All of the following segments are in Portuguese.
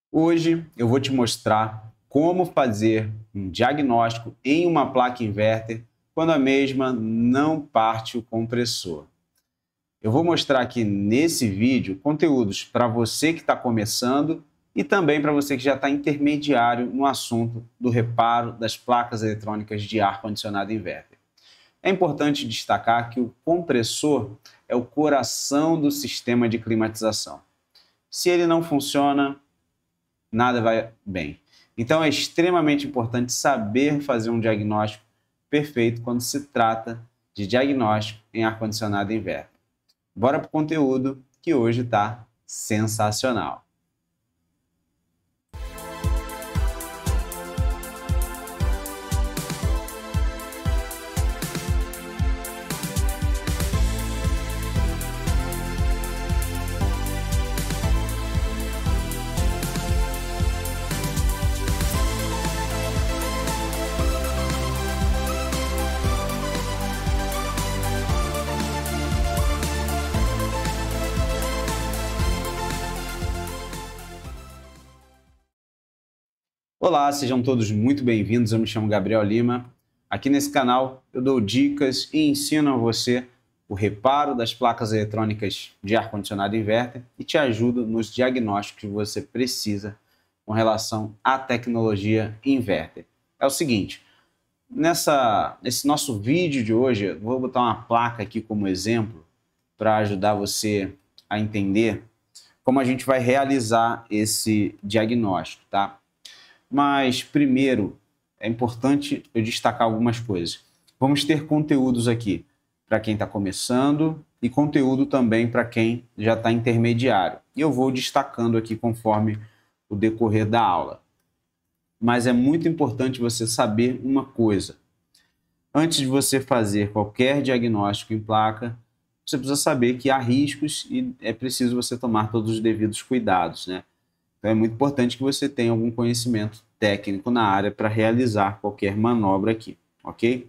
Hoje eu vou te mostrar como fazer um diagnóstico em uma placa inverter quando a mesma não parte o compressor. Eu vou mostrar aqui nesse vídeo conteúdos para você que está começando e também para você que já está intermediário no assunto do reparo das placas eletrônicas de ar-condicionado inverter. É importante destacar que o compressor é o coração do sistema de climatização. Se ele não funciona, nada vai bem. Então é extremamente importante saber fazer um diagnóstico perfeito quando se trata de diagnóstico em ar-condicionado inverter. Bora para o conteúdo que hoje está sensacional. Olá, sejam todos muito bem-vindos. Eu me chamo Gabriel Lima. Aqui nesse canal eu dou dicas e ensino a você o reparo das placas eletrônicas de ar-condicionado inverter e te ajudo nos diagnósticos que você precisa com relação à tecnologia inverter. É o seguinte, nesse nosso vídeo de hoje, eu vou botar uma placa aqui como exemplo para ajudar você a entender como a gente vai realizar esse diagnóstico, tá? Mas, primeiro, é importante eu destacar algumas coisas. Vamos ter conteúdos aqui para quem está começando e conteúdo também para quem já está intermediário. E eu vou destacando aqui conforme o decorrer da aula. Mas é muito importante você saber uma coisa. Antes de você fazer qualquer diagnóstico em placa, você precisa saber que há riscos e é preciso você tomar todos os devidos cuidados, né? Então é muito importante que você tenha algum conhecimento técnico na área para realizar qualquer manobra aqui, ok?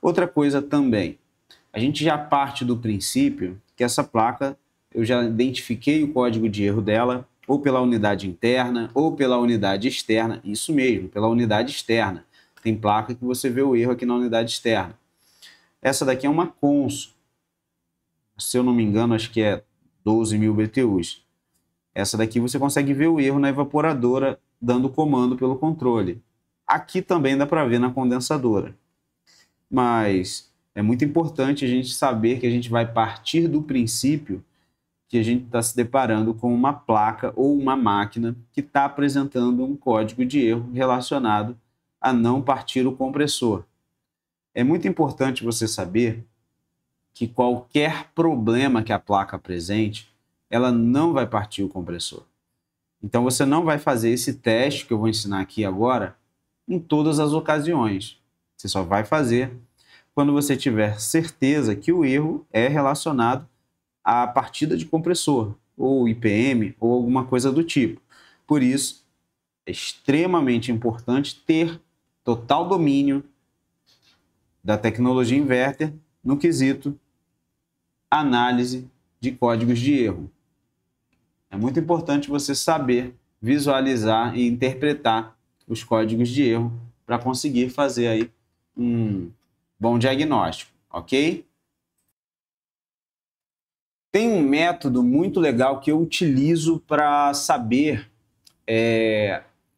Outra coisa também, a gente já parte do princípio que essa placa, eu já identifiquei o código de erro dela, ou pela unidade interna, ou pela unidade externa, isso mesmo, pela unidade externa. Tem placa que você vê o erro aqui na unidade externa. Essa daqui é uma Consul, se eu não me engano, acho que é 12.000 BTUs. Essa daqui você consegue ver o erro na evaporadora dando comando pelo controle. Aqui também dá para ver na condensadora. Mas é muito importante a gente saber que a gente vai partir do princípio que a gente está se deparando com uma placa ou uma máquina que está apresentando um código de erro relacionado a não partir o compressor. É muito importante você saber que qualquer problema que a placa apresente, ela não vai partir o compressor. Então você não vai fazer esse teste que eu vou ensinar aqui agora em todas as ocasiões. Você só vai fazer quando você tiver certeza que o erro é relacionado à partida de compressor, ou IPM, ou alguma coisa do tipo. Por isso, é extremamente importante ter total domínio da tecnologia inverter no quesito análise de códigos de erro. É muito importante você saber visualizar e interpretar os códigos de erro para conseguir fazer aí um bom diagnóstico, ok? Tem um método muito legal que eu utilizo para saber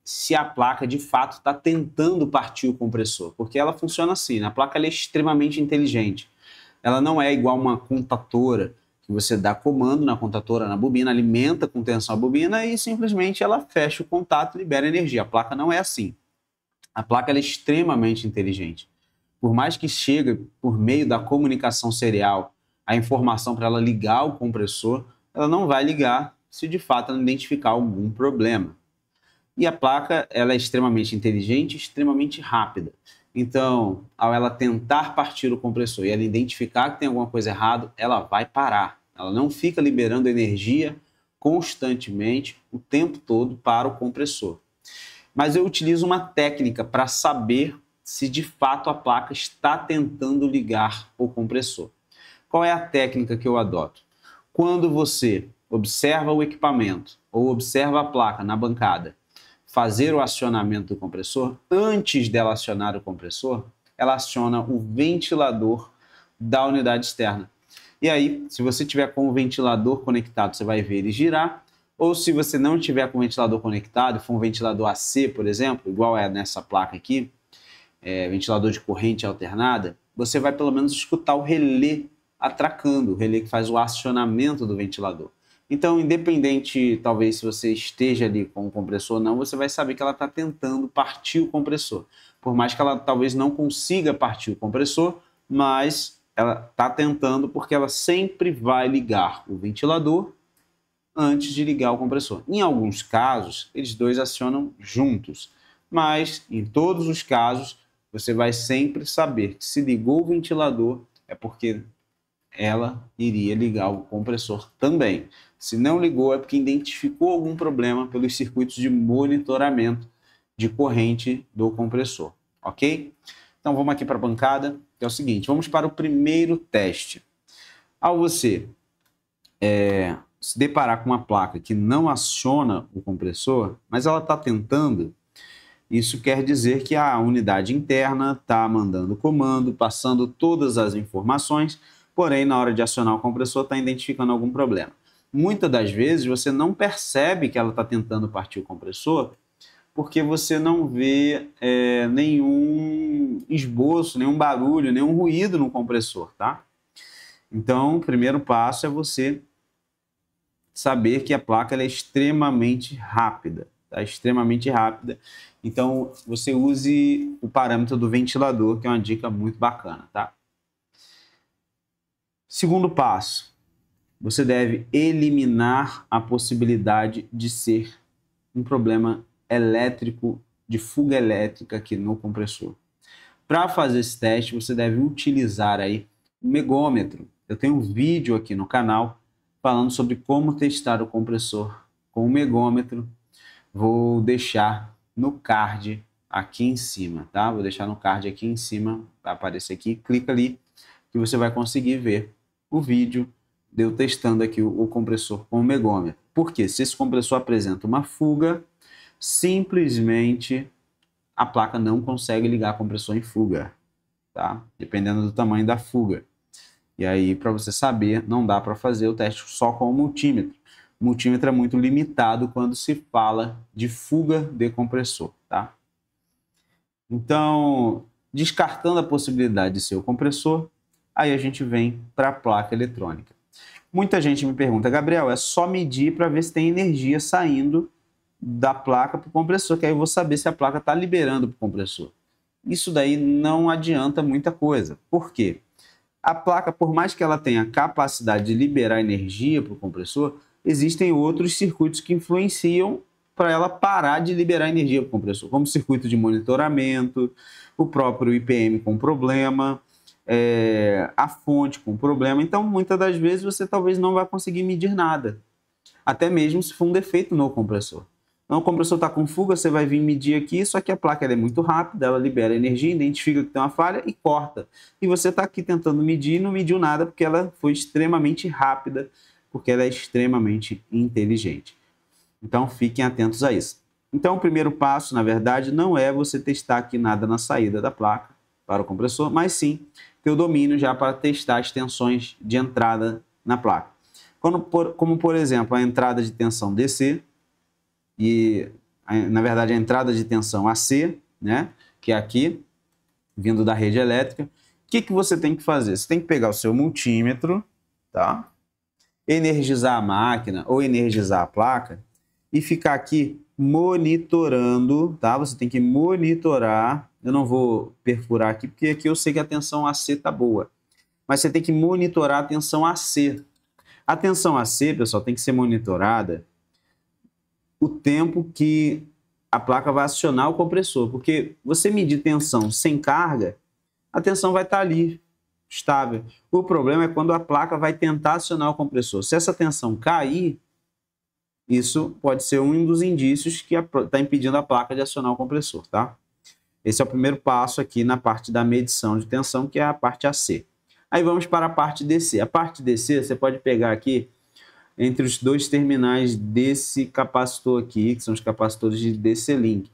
se a placa de fato está tentando partir o compressor, porque ela funciona assim, né? A placa ela é extremamente inteligente. Ela não é igual uma contatora, que você dá comando na contatora, na bobina, alimenta com tensão a bobina e simplesmente ela fecha o contato e libera energia. A placa não é assim. A placa ela é extremamente inteligente. Por mais que chegue por meio da comunicação serial a informação para ela ligar o compressor, ela não vai ligar se de fato ela identificar algum problema. E a placa ela é extremamente inteligente e extremamente rápida. Então, ao ela tentar partir o compressor e ela identificar que tem alguma coisa errada, ela vai parar. Ela não fica liberando energia constantemente, o tempo todo, para o compressor. Mas eu utilizo uma técnica para saber se de fato a placa está tentando ligar o compressor. Qual é a técnica que eu adoto? Quando você observa o equipamento ou observa a placa na bancada fazer o acionamento do compressor, antes dela acionar o compressor, ela aciona o ventilador da unidade externa. E aí, se você tiver com o ventilador conectado, você vai ver ele girar, ou se você não tiver com o ventilador conectado, for um ventilador AC, por exemplo, igual é nessa placa aqui, ventilador de corrente alternada, você vai pelo menos escutar o relé atracando, o relé que faz o acionamento do ventilador. Então, independente, talvez, se você esteja ali com o compressor ou não, você vai saber que ela está tentando partir o compressor. Por mais que ela talvez não consiga partir o compressor, mas ela está tentando porque ela sempre vai ligar o ventilador antes de ligar o compressor. Em alguns casos, eles dois acionam juntos, mas em todos os casos, você vai sempre saber que se ligou o ventilador é porque ela iria ligar o compressor também. Se não ligou, é porque identificou algum problema pelos circuitos de monitoramento de corrente do compressor, ok? Então vamos aqui para a bancada, que é o seguinte, vamos para o primeiro teste. Ao você se deparar com uma placa que não aciona o compressor, mas ela está tentando, isso quer dizer que a unidade interna está mandando o comando, passando todas as informações, porém, na hora de acionar o compressor, está identificando algum problema. Muitas das vezes, você não percebe que ela está tentando partir o compressor, porque você não vê nenhum esboço, nenhum barulho, nenhum ruído no compressor, tá? Então, o primeiro passo é você saber que a placa ela é extremamente rápida, tá? Extremamente rápida. Então, você use o parâmetro do ventilador, que é uma dica muito bacana, tá? Segundo passo, você deve eliminar a possibilidade de ser um problema elétrico, de fuga elétrica aqui no compressor. Para fazer esse teste, você deve utilizar aí o megômetro. Eu tenho um vídeo aqui no canal falando sobre como testar o compressor com o megômetro. Vou deixar no card aqui em cima, tá? Vou deixar no card aqui em cima, vai aparecer aqui, clica ali que você vai conseguir ver o vídeo de eu testando aqui o compressor com o megômetro. Porque se esse compressor apresenta uma fuga, simplesmente a placa não consegue ligar o compressor em fuga, tá? Dependendo do tamanho da fuga. E aí, para você saber, não dá para fazer o teste só com o multímetro. O multímetro é muito limitado quando se fala de fuga de compressor, tá? Então, descartando a possibilidade de ser o compressor, aí a gente vem para a placa eletrônica. Muita gente me pergunta, Gabriel, é só medir para ver se tem energia saindo da placa para o compressor, que aí eu vou saber se a placa está liberando para o compressor. Isso daí não adianta muita coisa. Por quê? A placa, por mais que ela tenha capacidade de liberar energia para o compressor, existem outros circuitos que influenciam para ela parar de liberar energia para o compressor, como o circuito de monitoramento, o próprio IPM com problema, a fonte com problema. Então, muitas das vezes, você talvez não vai conseguir medir nada, até mesmo se for um defeito no compressor. Então, o compressor está com fuga, você vai vir medir aqui, só que a placa é muito rápida, ela libera energia, identifica que tem uma falha e corta. E você está aqui tentando medir e não mediu nada porque ela foi extremamente rápida, porque ela é extremamente inteligente. Então, fiquem atentos a isso. Então, o primeiro passo, na verdade, não é você testar aqui nada na saída da placa para o compressor, mas sim ter o domínio já para testar as tensões de entrada na placa. Como, por exemplo, a entrada de tensão DC, e, na verdade, a entrada de tensão AC, né, que é aqui, vindo da rede elétrica. O que você tem que fazer? Você tem que pegar o seu multímetro, tá? Energizar a máquina ou energizar a placa e ficar aqui monitorando, tá? Você tem que monitorar. Eu não vou perfurar aqui, porque aqui eu sei que a tensão AC tá boa. Mas você tem que monitorar a tensão AC. A tensão AC, pessoal, tem que ser monitorada o tempo que a placa vai acionar o compressor, porque você medir tensão sem carga, a tensão vai estar ali, estável. O problema é quando a placa vai tentar acionar o compressor. Se essa tensão cair, isso pode ser um dos indícios que está impedindo a placa de acionar o compressor, tá? Esse é o primeiro passo aqui na parte da medição de tensão, que é a parte AC. Aí vamos para a parte DC. A parte DC, você pode pegar aqui entre os dois terminais desse capacitor aqui, que são os capacitores de DC-Link,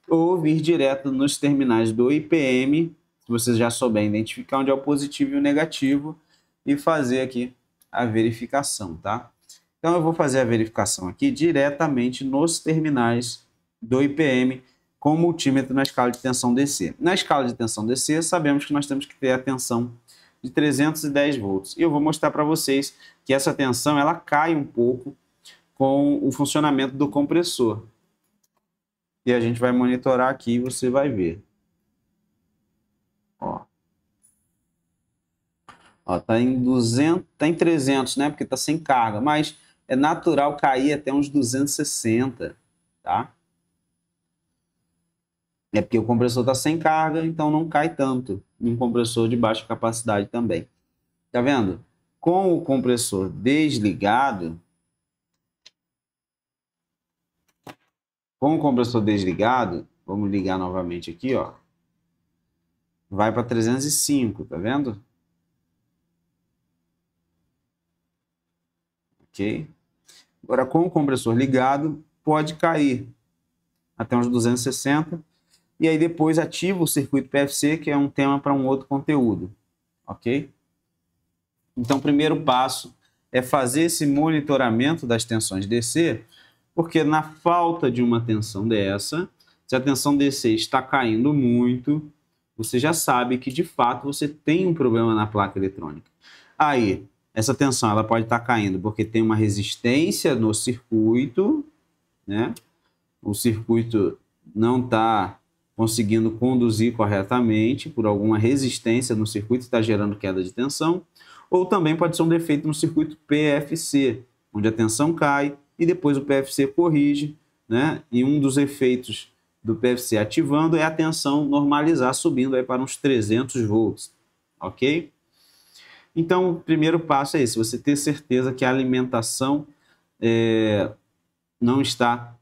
ou vir direto nos terminais do IPM, se você já souber identificar onde é o positivo e o negativo, e fazer aqui a verificação, tá? Então eu vou fazer a verificação aqui diretamente nos terminais do IPM com o multímetro na escala de tensão DC. Na escala de tensão DC, sabemos que nós temos que ter a tensão de 310 volts. E eu vou mostrar para vocês que essa tensão ela cai um pouco com o funcionamento do compressor. E a gente vai monitorar aqui e você vai ver. Ó, tá em 200, tá em 300, né? Porque tá sem carga, mas é natural cair até uns 260, tá? É porque o compressor tá sem carga, então não cai tanto. Um compressor de baixa capacidade também. Tá vendo? Com o compressor desligado, vamos ligar novamente aqui, ó. Vai para 305, tá vendo? Ok? Agora, com o compressor ligado, pode cair até uns 260. E aí depois ativa o circuito PFC, que é um tema para um outro conteúdo. Ok? Então, o primeiro passo é fazer esse monitoramento das tensões DC, porque na falta de uma tensão dessa, se a tensão DC está caindo muito, você já sabe que de fato você tem um problema na placa eletrônica. Aí, essa tensão ela pode estar caindo porque tem uma resistência no circuito, né? O circuito não está conseguindo conduzir corretamente por alguma resistência no circuito, está gerando queda de tensão, ou também pode ser um defeito no circuito PFC, onde a tensão cai e depois o PFC corrige, né? E um dos efeitos do PFC ativando é a tensão normalizar, subindo aí para uns 300 volts, ok? Então, o primeiro passo é esse, você ter certeza que a alimentação não está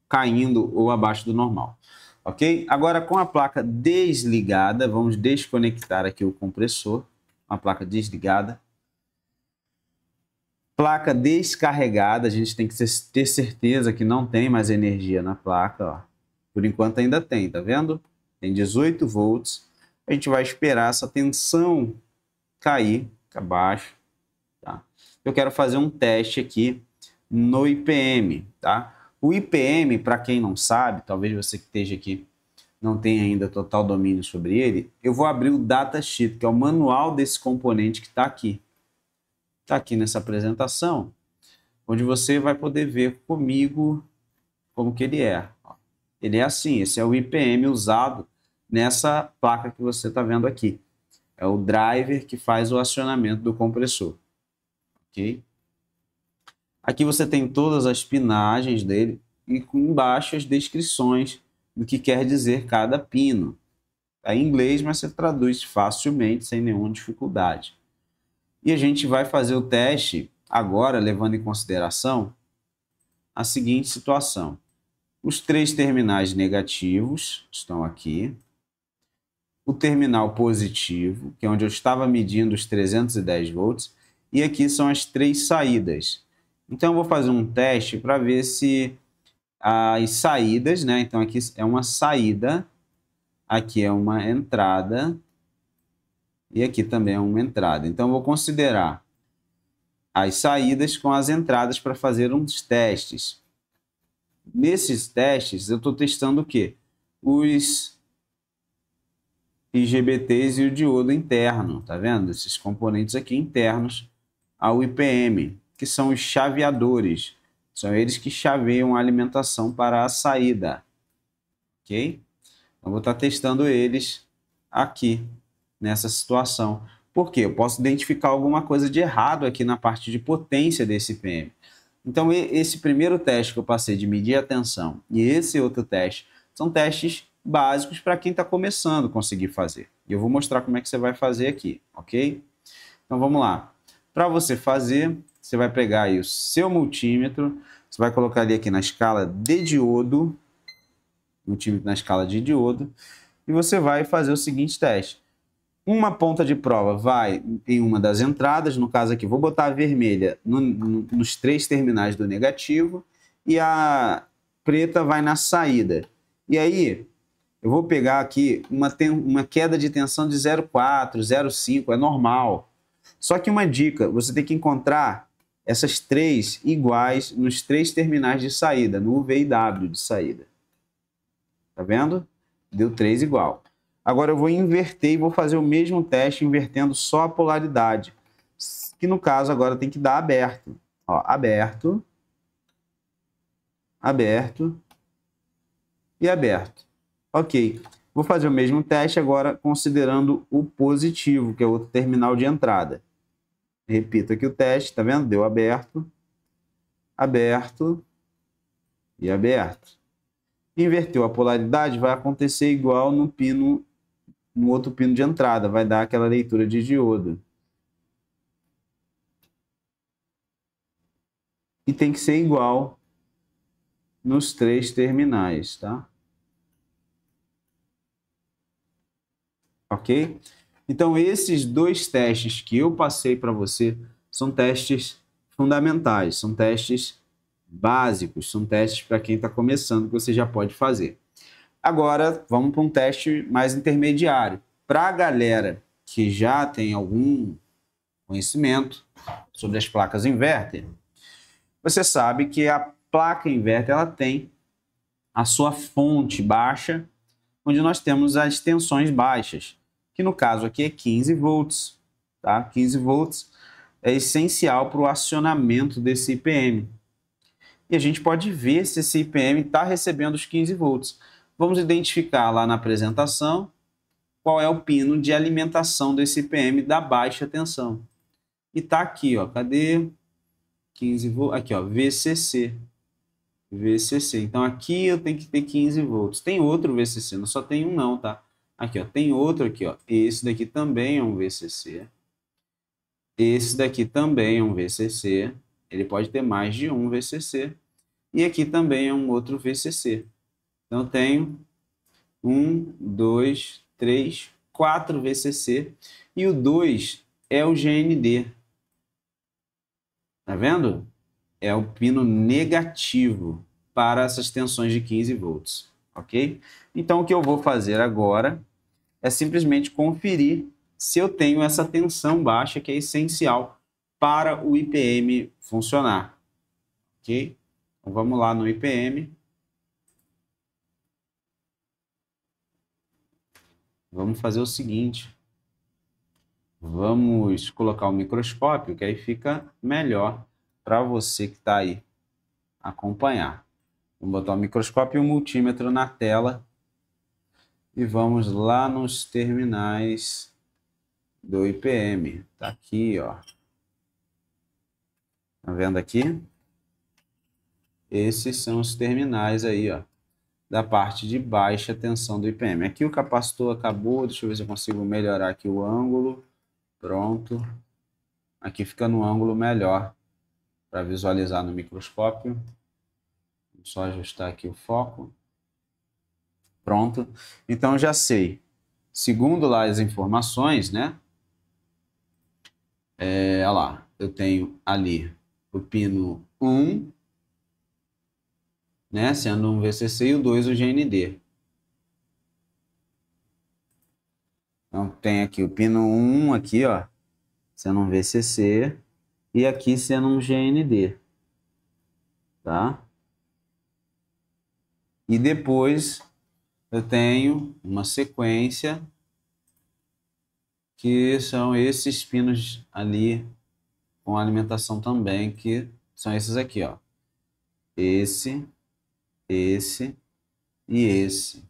caindo ou abaixo do normal, ok? Agora, com a placa desligada, vamos desconectar aqui o compressor, a placa desligada. Placa descarregada, a gente tem que ter certeza que não tem mais energia na placa, ó. Por enquanto ainda tem, tá vendo? Tem 18 volts. A gente vai esperar essa tensão cair abaixo, tá? Eu quero fazer um teste aqui no IPM, tá? O IPM, para quem não sabe, talvez você que esteja aqui não tenha ainda total domínio sobre ele, eu vou abrir o datasheet, que é o manual desse componente que está aqui. Está aqui nessa apresentação, onde você vai poder ver comigo como que ele é. Ele é assim, esse é o IPM usado nessa placa que você está vendo aqui. É o driver que faz o acionamento do compressor. Ok? Aqui você tem todas as pinagens dele e embaixo as descrições do que quer dizer cada pino. Está em inglês, mas você traduz facilmente, sem nenhuma dificuldade. E a gente vai fazer o teste agora, levando em consideração a seguinte situação. Os 3 terminais negativos estão aqui. O terminal positivo, que é onde eu estava medindo os 310 volts. E aqui são as 3 saídas. Então, eu vou fazer um teste para ver se as saídas, né? Então, aqui é uma saída, aqui é uma entrada e aqui também é uma entrada. Então, eu vou considerar as saídas com as entradas para fazer uns testes. Nesses testes, eu estou testando o quê? Os IGBTs e o diodo interno, tá vendo? Esses componentes aqui internos ao IPM, que são os chaveadores. São eles que chaveiam a alimentação para a saída. Ok? Então, vou estar testando eles aqui, nessa situação. Por quê? Eu posso identificar alguma coisa de errado aqui na parte de potência desse IPM. Então, esse primeiro teste que eu passei de medir a tensão e esse outro teste são testes básicos para quem está começando a conseguir fazer. E eu vou mostrar como é que você vai fazer aqui, ok? Então, vamos lá. Para você fazer, você vai pegar aí o seu multímetro, você vai colocar ele aqui na escala de diodo, multímetro na escala de diodo, e você vai fazer o seguinte teste. Uma ponta de prova vai em uma das entradas, no caso aqui, vou botar a vermelha nos 3 terminais do negativo e a preta vai na saída. E aí, eu vou pegar aqui uma queda de tensão de 0,4, 0,5, é normal. Só que uma dica, você tem que encontrar essas 3 iguais nos 3 terminais de saída, no V e W de saída. Tá vendo? Deu 3 igual. Agora eu vou inverter e vou fazer o mesmo teste invertendo só a polaridade, que no caso agora tem que dar aberto. Ó, aberto, aberto e aberto. Ok, vou fazer o mesmo teste agora considerando o positivo, que é o outro terminal de entrada. Repito aqui o teste, tá vendo? Deu aberto, aberto e aberto. Inverteu a polaridade, vai acontecer igual no outro pino de entrada, vai dar aquela leitura de diodo. E tem que ser igual nos 3 terminais, tá? Ok? Então, esses 2 testes que eu passei para você são testes fundamentais, são testes básicos, são testes para quem está começando, que você já pode fazer. Agora, vamos para um teste mais intermediário. Para a galera que já tem algum conhecimento sobre as placas inverter, você sabe que a placa inverter ela tem a sua fonte baixa, onde nós temos as tensões baixas, que no caso aqui é 15 volts. Tá? 15 volts é essencial para o acionamento desse IPM. E a gente pode ver se esse IPM está recebendo os 15 volts. Vamos identificar lá na apresentação qual é o pino de alimentação desse IPM da baixa tensão. E está aqui, ó, cadê? 15 volts, aqui, ó, VCC. VCC. Então aqui eu tenho que ter 15 volts. Tem outro VCC, não só tem um não, tá? Aqui, ó, tem outro aqui, ó. Esse daqui também é um VCC. Esse daqui também é um VCC. Ele pode ter mais de um VCC. E aqui também é um outro VCC. Então eu tenho 1, 2, 3, 4 VCC. E o 2 é o GND. Tá vendo? É o pino negativo para essas tensões de 15 volts, ok? Então, o que eu vou fazer agora é simplesmente conferir se eu tenho essa tensão baixa, que é essencial para o IPM funcionar, ok? Então, vamos lá no IPM. Vamos fazer o seguinte. Vamos colocar o microscópio, que aí fica melhor para você que está aí acompanhar. Vamos botar o microscópio e o multímetro na tela e vamos lá nos terminais do IPM. Tá aqui, ó. Tá vendo aqui? Esses são os terminais aí, ó, da parte de baixa tensão do IPM. Aqui o capacitor acabou, deixa eu ver se eu consigo melhorar aqui o ângulo. Pronto. Aqui fica no ângulo melhor para visualizar no microscópio. Vou só ajustar aqui o foco. Pronto. Então já sei. Segundo lá as informações, né? Olha lá, eu tenho ali o pino 1, né? Sendo um VCC e o 2 o GND. Então tem aqui o pino 1 aqui, ó, sendo um VCC e aqui sendo um GND. Tá? E depois eu tenho uma sequência que são esses pinos ali com alimentação também, que são esses aqui, ó. Esse e esse.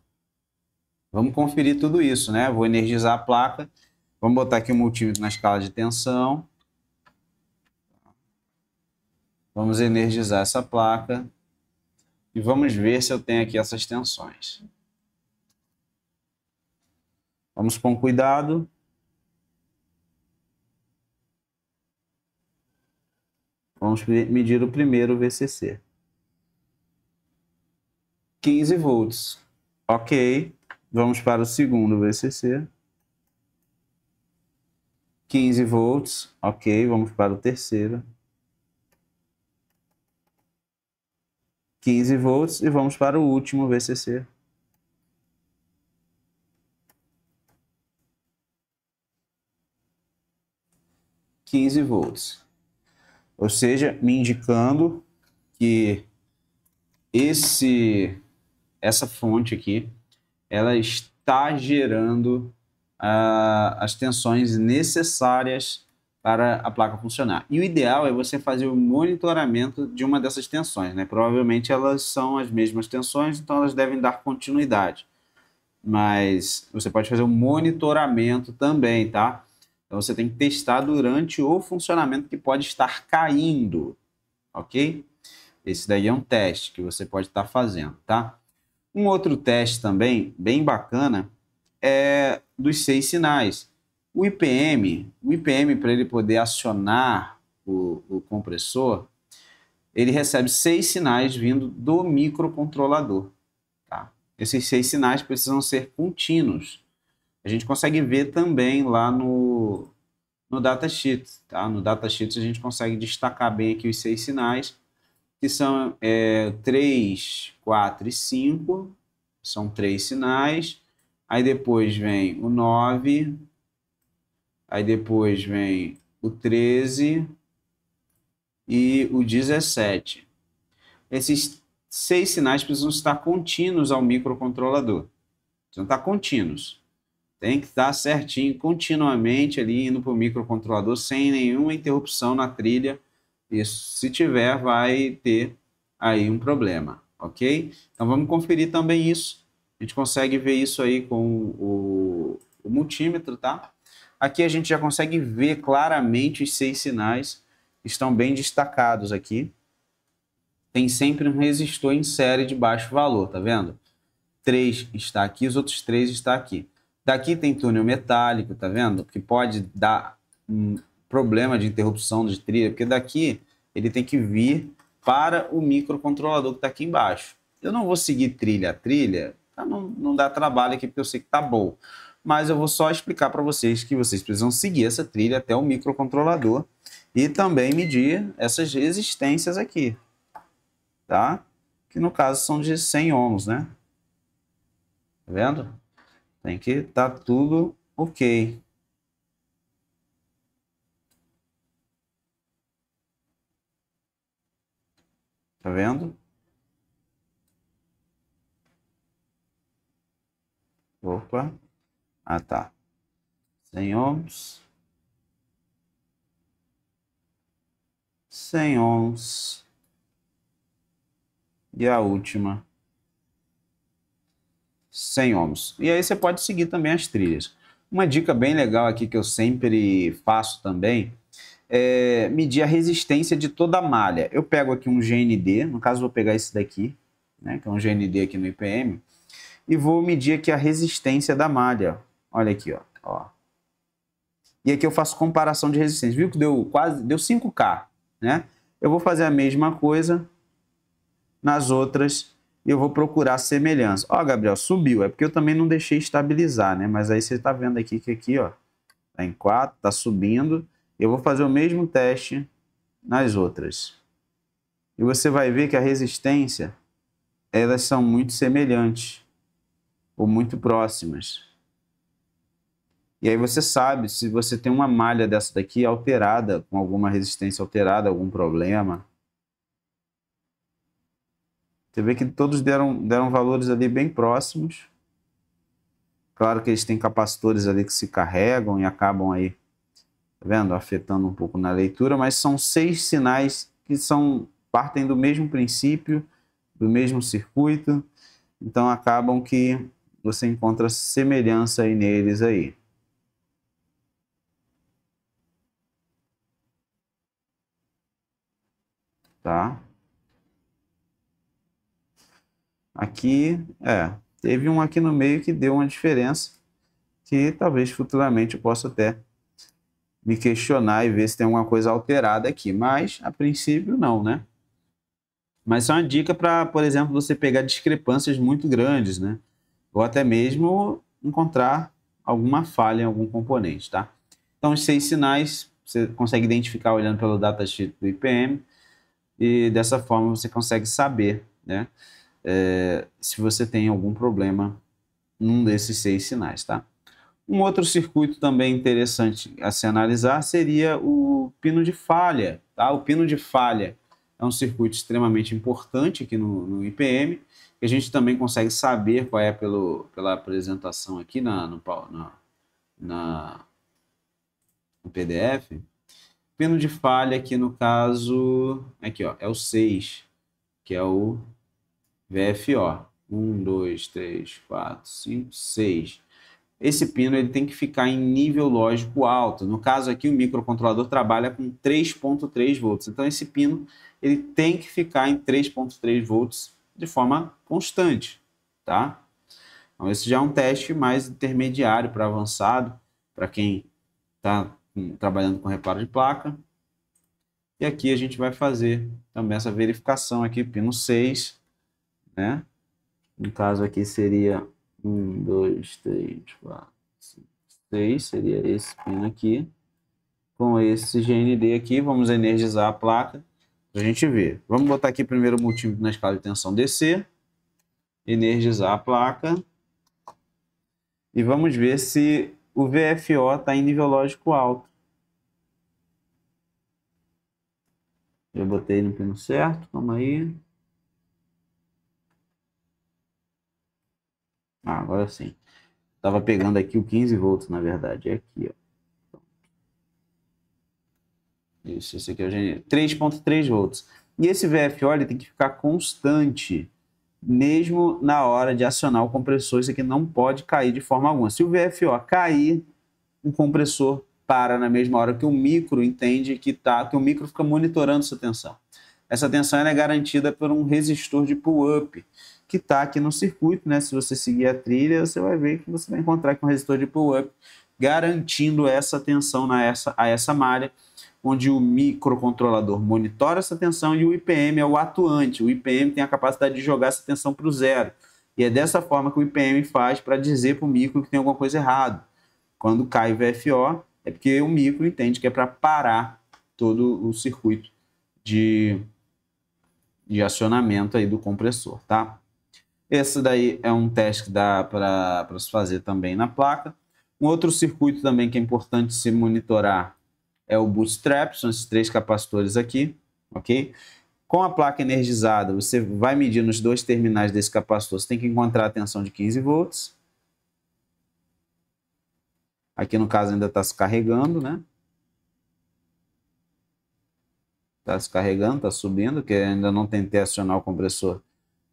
Vamos conferir tudo isso, né? Vou energizar a placa. Vamos botar aqui o multímetro na escala de tensão. Vamos energizar essa placa. E vamos ver se eu tenho aqui essas tensões. Vamos com cuidado. Vamos medir o primeiro VCC. 15 volts. Ok. Vamos para o segundo VCC. 15 volts, ok, vamos para o terceiro. 15 volts e vamos para o último VCC. volts. Ou seja, me indicando que essa fonte aqui, ela está gerando as tensões necessárias para a placa funcionar. E o ideal é você fazer o monitoramento de uma dessas tensões, né? Provavelmente elas são as mesmas tensões, então elas devem dar continuidade. Mas você pode fazer o monitoramento também, tá? Então você tem que testar durante o funcionamento que pode estar caindo, ok? Esse daí é um teste que você pode estar fazendo, tá? Um outro teste também, bem bacana, é dos 6 sinais. O IPM para ele poder acionar o compressor, ele recebe 6 sinais vindo do microcontrolador, tá? Esses 6 sinais precisam ser contínuos. A gente consegue ver também lá no datasheet, tá? No datasheet a gente consegue destacar bem aqui os 6 sinais, que são 3, 4 e 5, são 3 sinais. Aí depois vem o 9, aí depois vem o 13 e o 17. Esses 6 sinais precisam estar contínuos ao microcontrolador. Precisam estar contínuos. Tem que estar certinho, continuamente ali indo para o microcontrolador, sem nenhuma interrupção na trilha. Isso, se tiver, vai ter aí um problema, ok? Então vamos conferir também isso. A gente consegue ver isso aí com o multímetro, tá? Aqui a gente já consegue ver claramente os 6 sinais, estão bem destacados aqui. Tem sempre um resistor em série de baixo valor, tá vendo? 3 está aqui, os outros 3 estão aqui. Daqui tem túnel metálico, tá vendo? Que pode dar um problema de interrupção de trilha, porque daqui ele tem que vir para o microcontrolador que está aqui embaixo. Eu não vou seguir trilha a trilha, para não dar trabalho aqui, porque eu sei que tá bom. Mas eu vou só explicar para vocês que vocês precisam seguir essa trilha até o microcontrolador e também medir essas resistências aqui, tá? Que no caso são de 100 ohms, né? Tá vendo? Tem que estar tudo ok. Tá vendo? Opa. Ah, tá. 100 ohms. 100 ohms. E a última, 100 ohms. E aí você pode seguir também as trilhas. Uma dica bem legal aqui que eu sempre faço também é medir a resistência de toda a malha. Eu pego aqui um GND, no caso vou pegar esse daqui, né, que é um GND aqui no IPM, e vou medir aqui a resistência da malha. Olha aqui, ó. E aqui eu faço comparação de resistência. Viu que deu 5K, né? Eu vou fazer a mesma coisa nas outras e eu vou procurar semelhança. Ó, Gabriel, subiu. É porque eu também não deixei estabilizar, né? Mas aí você está vendo aqui que aqui, ó, tá em 4, tá subindo. Eu vou fazer o mesmo teste nas outras. E você vai ver que a resistência, elas são muito semelhantes ou muito próximas. E aí você sabe se você tem uma malha dessa daqui alterada, com alguma resistência alterada, algum problema. Você vê que todos deram valores ali bem próximos. Claro que eles têm capacitores ali que se carregam e acabam aí, tá vendo? Afetando um pouco na leitura, mas são 6 sinais que partem do mesmo princípio, do mesmo circuito, então acabam que você encontra semelhança aí neles aí. Tá? Aqui, teve um aqui no meio que deu uma diferença, que talvez futuramente eu possa até me questionar e ver se tem alguma coisa alterada aqui, mas a princípio não, né? Mas é uma dica para, por exemplo, você pegar discrepâncias muito grandes, né? Ou até mesmo encontrar alguma falha em algum componente, tá? Então, os 6 sinais você consegue identificar olhando pelo datasheet do IPM e dessa forma você consegue saber, né, se você tem algum problema num desses 6 sinais, tá? Um outro circuito também interessante a se analisar seria o pino de falha, tá? O pino de falha é um circuito extremamente importante aqui no IPM, que a gente também consegue saber qual é pela apresentação aqui no PDF. Pino de falha aqui no caso, aqui ó, é o 6, que é o VFO. 1, 2, 3, 4, 5, 6. Esse pino ele tem que ficar em nível lógico alto. No caso aqui, o microcontrolador trabalha com 3.3 volts. Então, esse pino ele tem que ficar em 3.3 volts de forma constante, tá? Então, esse já é um teste mais intermediário para avançado, para quem está trabalhando com reparo de placa. E aqui a gente vai fazer também essa verificação aqui, pino 6, né? No caso aqui seria 1, 2, 3, 4, 5, 6, seria esse pino aqui. Com esse GND aqui, vamos energizar a placa para a gente ver. Vamos botar aqui primeiro o multímetro na escala de tensão DC, energizar a placa e vamos ver se o VFO está em nível lógico alto. Eu botei no pino certo, calma aí. Agora sim. Estava pegando aqui o 15 volts, na verdade. É aqui, ó. Isso, esse aqui é o GND. 3.3 volts. E esse VFO ele tem que ficar constante, mesmo na hora de acionar o compressor. Isso aqui não pode cair de forma alguma. Se o VFO cair, o compressor para na mesma hora que o micro entende que o micro fica monitorando essa tensão. Essa tensão é garantida por um resistor de pull-up, que está aqui no circuito, né? Se você seguir a trilha, você vai ver que você vai encontrar aqui um resistor de pull-up garantindo essa tensão a essa malha, onde o microcontrolador monitora essa tensão e o IPM é o atuante. O IPM tem a capacidade de jogar essa tensão para o zero. E é dessa forma que o IPM faz para dizer para o micro que tem alguma coisa errada. Quando cai o VFO, é porque o micro entende que é para parar todo o circuito de acionamento aí do compressor, tá? Esse daí é um teste que dá para se fazer também na placa. Um outro circuito também que é importante se monitorar é o bootstrap, são esses 3 capacitores aqui, ok? Com a placa energizada, você vai medir nos 2 terminais desse capacitor, você tem que encontrar a tensão de 15 volts. Aqui no caso ainda está se carregando, né? Está se carregando, está subindo, que ainda não tentei acionar o compressor,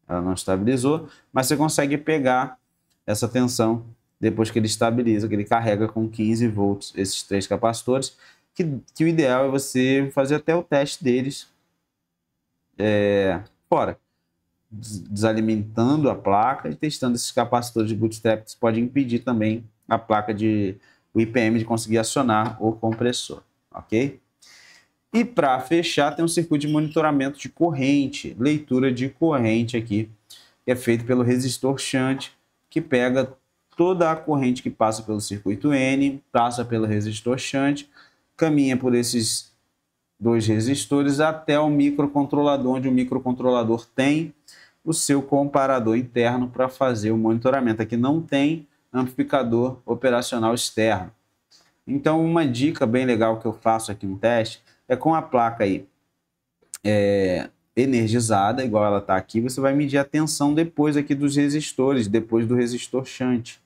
ela não estabilizou, mas você consegue pegar essa tensão depois que ele estabiliza, que ele carrega com 15 volts esses 3 capacitores, que o ideal é você fazer até o teste deles fora, desalimentando a placa e testando esses capacitores de bootstrap, que pode impedir também a placa o IPM de conseguir acionar o compressor, ok? E para fechar, tem um circuito de monitoramento de corrente, leitura de corrente aqui, que é feito pelo resistor shunt, que pega toda a corrente que passa pelo circuito N, passa pelo resistor shunt, caminha por esses 2 resistores até o microcontrolador, onde o microcontrolador tem o seu comparador interno para fazer o monitoramento. Aqui não tem amplificador operacional externo. Então, uma dica bem legal que eu faço aqui no teste é com a placa aí energizada, igual ela está aqui, você vai medir a tensão depois aqui dos resistores, depois do resistor shunt.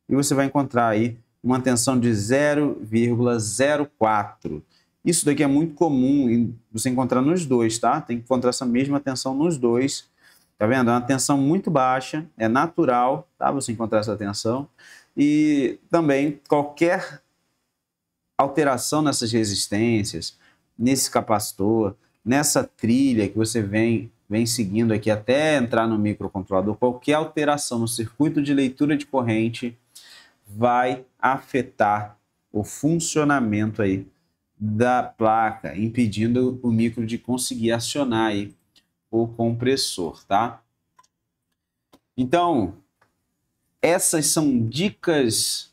E você vai encontrar aí uma tensão de 0,04. Isso daqui é muito comum você encontrar nos 2, tá? Tem que encontrar essa mesma tensão nos 2. Tá vendo? É uma tensão muito baixa, é natural, tá? Você encontrar essa tensão. E também qualquer alteração nessas resistências, nesse capacitor, nessa trilha que você vem seguindo aqui até entrar no microcontrolador, qualquer alteração no circuito de leitura de corrente vai afetar o funcionamento aí da placa, impedindo o micro de conseguir acionar aí o compressor, tá? Então, essas são dicas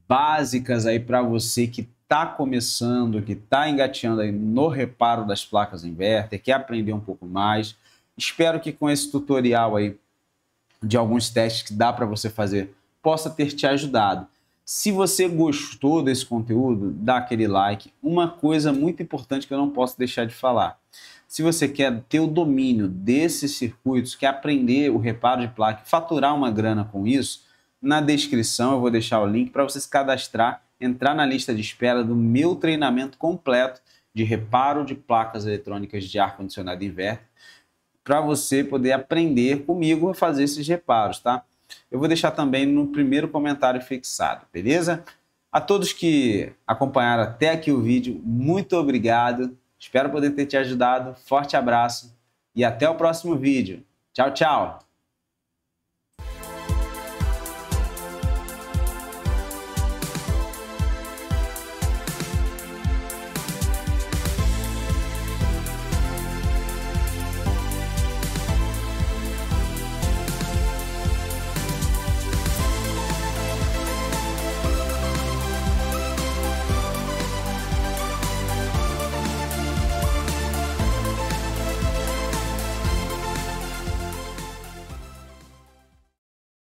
básicas aí para você que está começando, que está engateando aí no reparo das placas inverter, quer aprender um pouco mais, espero que com esse tutorial aí de alguns testes que dá para você fazer possa ter te ajudado. Se você gostou desse conteúdo, dá aquele like. Uma coisa muito importante que eu não posso deixar de falar. Se você quer ter o domínio desses circuitos, quer aprender o reparo de placa e faturar uma grana com isso, na descrição eu vou deixar o link para você se cadastrar, entrar na lista de espera do meu treinamento completo de reparo de placas eletrônicas de ar-condicionado inverter, para você poder aprender comigo a fazer esses reparos, tá? Eu vou deixar também no primeiro comentário fixado, beleza? A todos que acompanharam até aqui o vídeo, muito obrigado. Espero poder ter te ajudado. Forte abraço e até o próximo vídeo. Tchau, tchau!